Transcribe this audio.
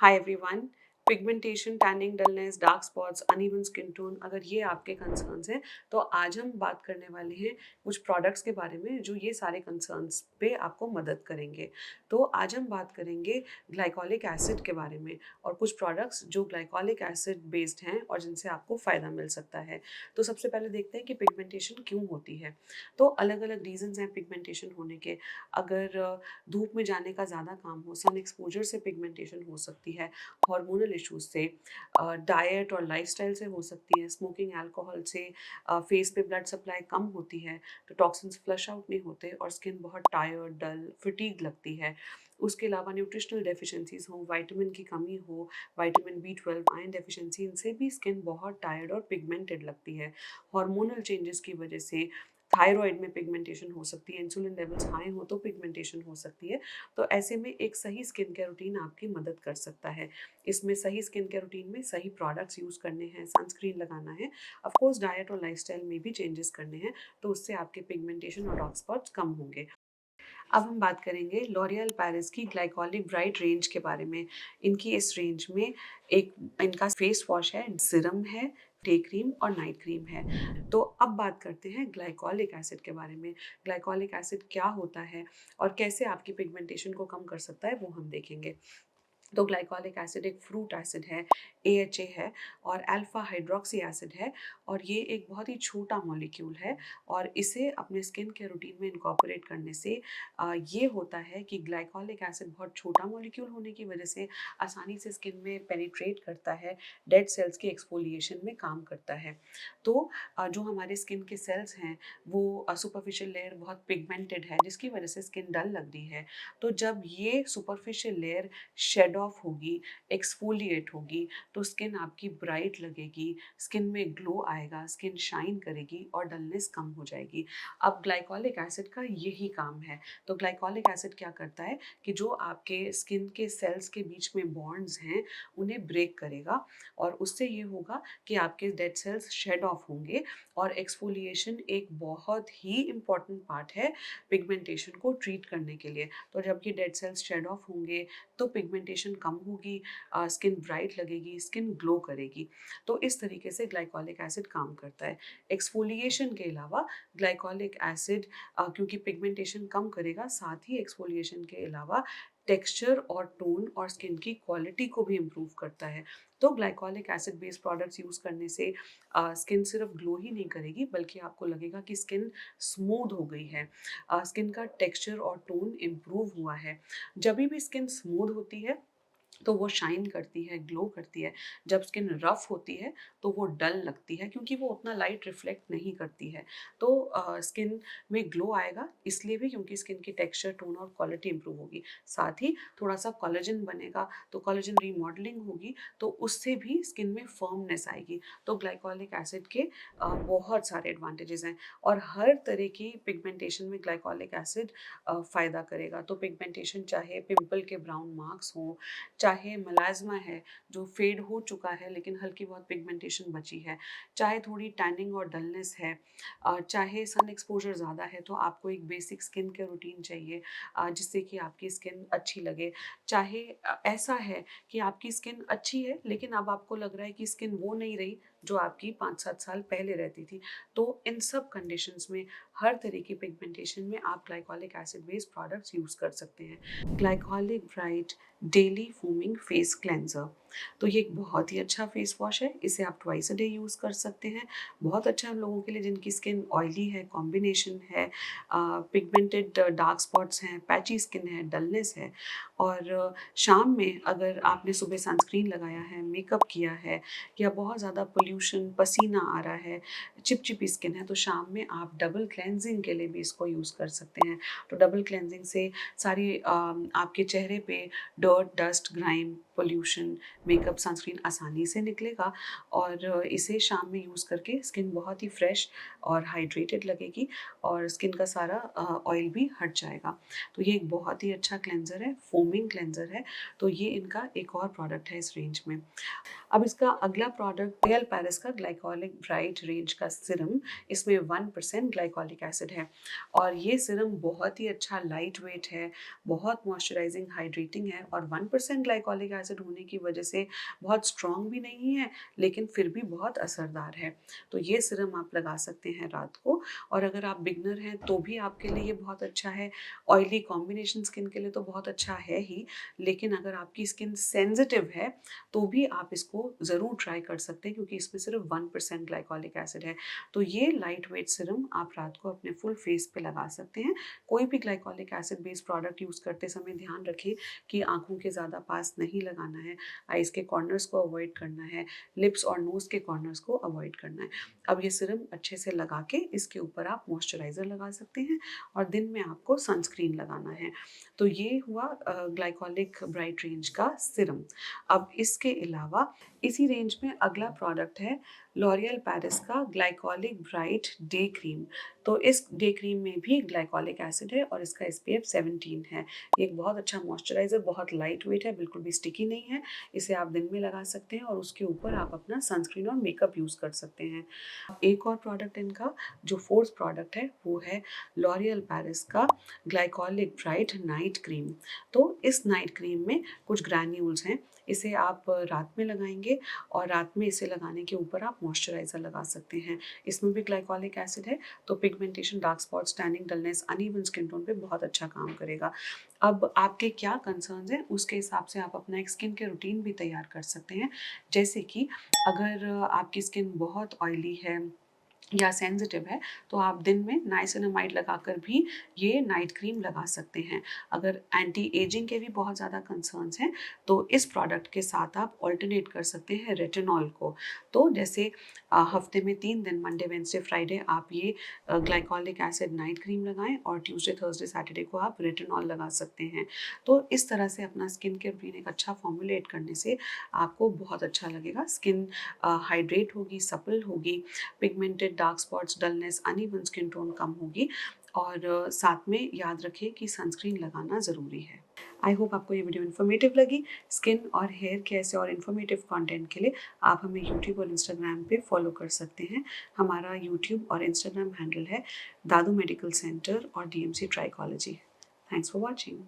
Hi everyone. Pigmentation, tanning, dullness, dark spots, uneven skin tone, अगर ये आपके concerns हैं तो आज हम बात करने वाले हैं कुछ प्रोडक्ट्स के बारे में जो ये सारे कंसर्न्स पे आपको मदद करेंगे। तो आज हम बात करेंगे ग्लाइकोलिक एसिड के बारे में और कुछ प्रोडक्ट्स जो ग्लाइकोलिक एसिड बेस्ड हैं और जिनसे आपको फ़ायदा मिल सकता है। तो सबसे पहले देखते हैं कि पिगमेंटेशन क्यों होती है। तो अलग अलग रीजंस हैं पिगमेंटेशन होने के। अगर धूप में जाने का ज़्यादा काम हो, सन एक्सपोजर से पिगमेंटेशन हो सकती है, हार्मोनल इश्यूज से, डाइट और लाइफस्टाइल से हो सकती है, स्मोकिंग, अल्कोहल से फेस पे ब्लड सप्लाई कम होती है तो टॉक्सिन्स फ्लश आउट नहीं होते और स्किन बहुत टायर्ड, डल, फटीग लगती है। उसके अलावा न्यूट्रिशनल डेफिशिएंसीज हो, विटामिन की कमी हो, विटामिन B12, आयरन डेफिशिएंसी, इनसे भी स्किन बहुत टायर्ड और पिगमेंटेड लगती है। हार्मोनल चेंजेस की वजह से थायराइड में पिगमेंटेशन हो सकती है, इंसुलिन लेवल्स हाई हो तो पिगमेंटेशन हो सकती है। तो ऐसे में एक सही स्किन केयर रूटीन आपकी मदद कर सकता है। इसमें सही स्किन केयर रूटीन में सही प्रोडक्ट्स यूज़ करने हैं, सनस्क्रीन लगाना है, ऑफ कोर्स डाइट और लाइफस्टाइल में भी चेंजेस करने हैं, तो उससे आपके पिगमेंटेशन और डार्क स्पॉट्स कम होंगे। अब हम बात करेंगे लॉरियल पेरिस की ग्लाइकोलिक ब्राइट रेंज के बारे में। इनकी इस रेंज में एक इनका फेस वॉश है, सिरम है, डे क्रीम और नाइट क्रीम है। तो अब बात करते हैं ग्लाइकोलिक एसिड के बारे में। ग्लाइकोलिक एसिड क्या होता है और कैसे आपकी पिगमेंटेशन को कम कर सकता है, वो हम देखेंगे। तो ग्लाइकोलिक एसिड एक फ्रूट एसिड है, AHA है और अल्फा हाइड्रोक्सी एसिड है और ये एक बहुत ही छोटा मॉलिक्यूल है और इसे अपने स्किन के रूटीन में इनकॉर्पोरेट करने से ये होता है कि ग्लाइकोलिक एसिड बहुत छोटा मॉलिक्यूल होने की वजह से आसानी से स्किन में पेनिट्रेट करता है, डेड सेल्स की एक्सफोलिएशन में काम करता है। तो जो हमारे स्किन के सेल्स हैं वो सुपरफिशियल लेयर बहुत पिगमेंटेड है जिसकी वजह से स्किन डल लग रही है। तो जब ये सुपरफिशियल लेयर शेड ऑफ होगी, एक्सफोलिएट होगी, तो स्किन आपकी ब्राइट लगेगी, स्किन में ग्लो आएगा, स्किन शाइन करेगी और डलनेस कम हो जाएगी। अब ग्लाइकोलिक एसिड का यही काम है। तो ग्लाइकोलिक एसिड क्या करता है कि जो आपके स्किन के सेल्स के बीच में बॉन्ड्स हैं उन्हें ब्रेक करेगा और उससे ये होगा कि आपके डेड सेल्स शेड ऑफ होंगे और एक्सफोलिएशन एक बहुत ही इम्पॉर्टेंट पार्ट है पिगमेंटेशन को ट्रीट करने के लिए। तो जब ये डेड सेल्स शेड ऑफ होंगे तो पिगमेंटेशन कम होगी, स्किन ब्राइट लगेगी, स्किन ग्लो करेगी। तो इस तरीके से ग्लाइकोलिक एसिड काम करता है। एक्सफोलिएशन के अलावा ग्लाइकोलिक एसिड क्योंकि पिगमेंटेशन कम करेगा, साथ ही एक्सफोलिएशन के अलावा टेक्सचर और टोन और स्किन की क्वालिटी को भी इम्प्रूव करता है। तो glycolic acid based products use करने से स्किन सिर्फ ग्लो ही नहीं करेगी बल्कि आपको लगेगा कि स्किन स्मूथ हो गई है, स्किन का टेक्सचर और टोन इम्प्रूव हुआ है। जब भी स्किन स्मूथ होती है तो वो शाइन करती है, ग्लो करती है। जब स्किन रफ होती है तो वो डल लगती है क्योंकि वो उतना लाइट रिफ्लेक्ट नहीं करती है। तो स्किन में ग्लो आएगा इसलिए भी क्योंकि स्किन की टेक्सचर, टोन और क्वालिटी इंप्रूव होगी। साथ ही थोड़ा सा कोलेजन बनेगा तो कोलेजन रीमॉडलिंग होगी तो उससे भी स्किन में फर्मनेस आएगी। तो ग्लाइकोलिक एसिड के बहुत सारे एडवांटेजेस हैं और हर तरह की पिगमेंटेशन में ग्लाइकोलिक एसिड फ़ायदा करेगा। तो पिगमेंटेशन चाहे पिंपल के ब्राउन मार्क्स हों, चाहे मलाज़मा है जो फेड हो चुका है लेकिन हल्की बहुत पिगमेंटेशन बची है, चाहे थोड़ी टैनिंग और डलनेस है, चाहे सन एक्सपोजर ज़्यादा है तो आपको एक बेसिक स्किन केयर रूटीन चाहिए जिससे कि आपकी स्किन अच्छी लगे, चाहे ऐसा है कि आपकी स्किन अच्छी है लेकिन अब आपको लग रहा है कि स्किन वो नहीं रही जो आपकी 5-7 साल पहले रहती थी। तो इन सब कंडीशंस में हर तरह की पिगमेंटेशन में आप glycolic acid based products use कर सकते हैं। Glycolic bright daily foaming face cleanser, तो ये एक बहुत ही अच्छा फेस वॉश है। इसे आप ट्वाइस अ डे यूज़ कर सकते हैं। बहुत अच्छा है उन लोगों के लिए जिनकी स्किन ऑयली है, कॉम्बिनेशन है, पिगमेंटेड डार्क स्पॉट्स हैं, पैची स्किन है, डलनेस है। और शाम में अगर आपने सुबह सनस्क्रीन लगाया है, मेकअप किया है या बहुत ज़्यादा पोल्यूशन, पसीना आ रहा है, चिपचिपी स्किन है, तो शाम में आप डबल क्लेंजिंग के लिए भी इसको यूज़ कर सकते हैं। तो डबल क्लेंजिंग से सारी आपके चेहरे पे dirt, dust, grime, pollution, makeup, sunscreen आसानी से निकलेगा और इसे शाम में यूज़ करके स्किन बहुत ही फ्रेश और हाइड्रेटेड लगेगी और स्किन का सारा ऑयल भी हट जाएगा। तो ये एक बहुत ही अच्छा क्लेंजर है, फोमिंग क्लेंजर है। तो ये इनका एक और प्रोडक्ट है इस रेंज में। अब इसका अगला प्रोडक्ट रियल पेरिस का ग्लाइकोलिक ब्राइट रेंज का सिरम। इसमें 1% ग्लाइकोलिक एसिड है और ये सिरम बहुत ही अच्छा लाइट वेट है, बहुत मॉइस्चराइजिंग, हाइड्रेटिंग है और 1% ग्लाइकोलिक एसिड होने की वजह से बहुत स्ट्रॉन्ग भी नहीं है, लेकिन फिर भी बहुत असरदार है। तो ये सीरम आप लगा सकते हैं रात को। और अगर आप बिगनर हैं तो भी आपके लिए ये बहुत अच्छा है। ऑयली कॉम्बिनेशन स्किन के लिए तो बहुत अच्छा है ही, लेकिन अगर आपकी स्किन सेंसिटिव है तो भी आप इसको ज़रूर ट्राई कर सकते हैं, क्योंकि इसमें सिर्फ 1% ग्लाइकोलिक एसिड है। तो ये लाइट वेट सीरम आप रात को अपने फुल फेस पे लगा सकते हैं। कोई भी glycolic acid based product use करते समय ध्यान रखें कि आँखों के ज़्यादा पास नहीं लगाना है, आइज़ के कॉर्नर्स को अवॉइड करना है, लिप्स और नोज़ के कॉर्नर्स को अवॉइड करना है। अब ये सीरम अच्छे से लगा के इसके ऊपर आप मॉइस्चराइज़र लगा सकते हैं और दिन में आपको सनस्क्रीन लगाना है। तो ये हुआ ग्लाइकोलिक ब्राइट रेंज का सीरम। अब इसके अलावा इसी रेंज में अगला प्रोडक्ट है लॉरियल पेरिस का ग्लाइकोलिक ब्राइट डे क्रीम। तो इस डे क्रीम में भी ग्लाइकोलिक एसिड है और इसका SPF 17 है। ये एक बहुत अच्छा मॉइस्चराइज़र, बहुत लाइट वेट है, बिल्कुल भी स्टिकी नहीं है। इसे आप दिन में लगा सकते हैं और उसके ऊपर आप अपना सनस्क्रीन और मेकअप यूज़ कर सकते हैं। एक और प्रोडक्ट इनका जो फोर्थ प्रोडक्ट है वो है लॉरियल पेरिस का ग्लाइकोलिक ब्राइट नाइट क्रीम। तो इस नाइट क्रीम में कुछ ग्रैन्यूल्स हैं, इसे आप रात में लगाएंगे और रात में इसे लगाने के ऊपर आप मॉइस्चराइज़र लगा सकते हैं। इसमें भी ग्लाइकोलिक एसिड है, तो pigmentation, dark spots, tanning, dullness, uneven skin tone पे बहुत अच्छा काम करेगा। अब आपके क्या कंसर्न्स हैं उसके हिसाब से आप अपना एक स्किन केयर रूटीन भी तैयार कर सकते हैं। जैसे कि अगर आपकी स्किन बहुत ऑयली है या सेंसिटिव है तो आप दिन में नाइसिनामाइड लगाकर भी ये नाइट क्रीम लगा सकते हैं। अगर एंटी एजिंग के भी बहुत ज़्यादा कंसर्न्स हैं तो इस प्रोडक्ट के साथ आप ऑल्टरनेट कर सकते हैं रेटिनॉल को। तो जैसे हफ्ते में 3 दिन मंडे, वेडनेसडे, फ्राइडे आप ये ग्लाइकोलिक एसिड नाइट क्रीम लगाएं और ट्यूसडे, थर्सडे, सैटरडे को आप रेटिनॉल लगा सकते हैं। तो इस तरह से अपना स्किन केयर रूटीन एक अच्छा फॉर्मुलेट करने से आपको बहुत अच्छा लगेगा। स्किन हाइड्रेट होगी, सपल होगी, pigmented, dark spots, dullness, uneven skin tone कम होगी और साथ में याद रखें कि सनस्क्रीन लगाना ज़रूरी है। आई होप आपको ये वीडियो इन्फॉर्मेटिव लगी। स्किन और हेयर के ऐसे और इन्फॉर्मेटिव कंटेंट के लिए आप हमें यूट्यूब और इंस्टाग्राम पे फॉलो कर सकते हैं। हमारा यूट्यूब और इंस्टाग्राम हैंडल है दादू मेडिकल सेंटर और DMC trichology. Thanks for watching.